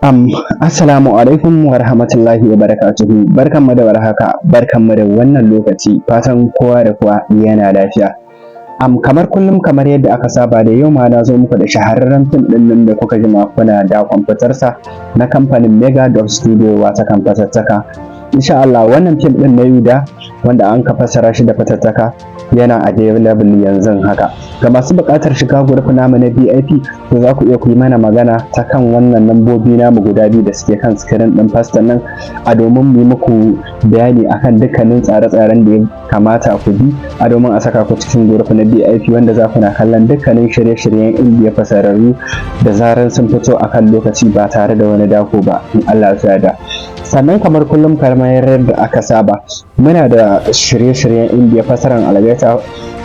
Am, Assalamu alaikum wa rahmatullahi wa barakatuhu. Barkanmu da warhaka, barkanmu da wannan lokaci, fatan kowa da kowa yana lafiya. Kamar kullum kamar yadda aka saba da yau ma na zo muku da shahararren fim ɗin nan da kuka jima kuna dakon fitarsa na kamfanin Mega Dog Studio wata kan Fatattaka. Insha Allah wannan fim ɗin na Yuda wanda an ka fassara shi da Fatattaka yana available yanzu haka. Ga masu buƙatar shiga group namu na VIP to za ku iya ku yi mana magana ta kan wannan lambobi namu guda biyu da suke kan screen ɗin faston nan domin mu yi muku bayani akan dukkanin tsare-tsaren da ya kamata ku bi domin a saka ku cikin group na VIP wanda za ku na kallon dukkanin shirye-shiryen Indiya fasararru da zarar sun fito akan lokaci ba tare da wani dako ba in Allah ya yarda. Sannan kamar kullum kamar yadda aka saba muna da shirye-shiryen Indiya fasaran algaita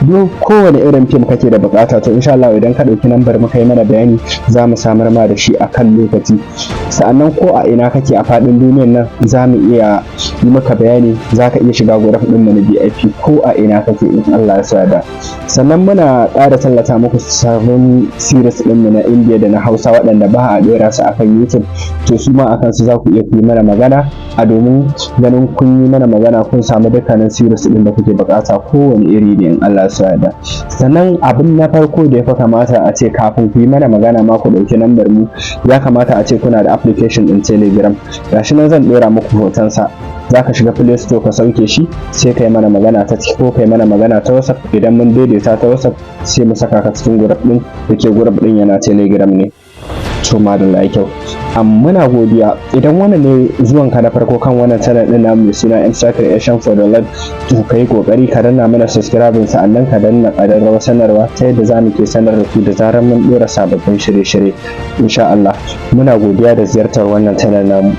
duk kowane irin fim kake da bukata to insha Allah idan ka ɗauki lambar muka yi mana bayani za mu samar ma da shi akan lokaci. Sa'annan ko a ina kake a faɗin duniyar nan za mu iya yi maka bayani, za ka iya shiga group ɗin mu na VIP ko a ina kake in Allah ya yarda. Sannan muna ƙara tallata muku sabon series ɗin mu na Indiya da na Hausa waɗanda ba a ɗora su akan YouTube to su ma akan su za ku iya ku yi mana magana domin ganin kun yi mana magana kun samu dukkanin series ɗin da kuke bukata kowane iri ne in Allah ya yarda. Sannan abin na farko da ya fi kamata a ce kafin ku yi mana magana ma ku ɗauki lambar mu ya kamata a ce kuna da application ɗin Telegram. Gashi nan zan ɗora muku hotonsa. Za ka shiga Play Store ka sauke shi sai ka yi mana magana ta ciki ko ka yi mana magana ta WhatsApp idan mun daidaita ta WhatsApp sai mu saka ka cikin group ɗin da ke group ɗin yana Telegram ne. To madalla kyau. Muna godiya idan wannan ne zuwanka na farko kan wannan channel ɗin namu mai suna Insta Creation for the Lord to kai kokari ka danna mana subscribing sa'annan ka danna ƙararrawar sanarwa ta yadda za mu ke sanar da ku da zarar mun ɗora sababbin shirye-shirye insha Allah. Muna godiya da ziyartar wannan channel namu.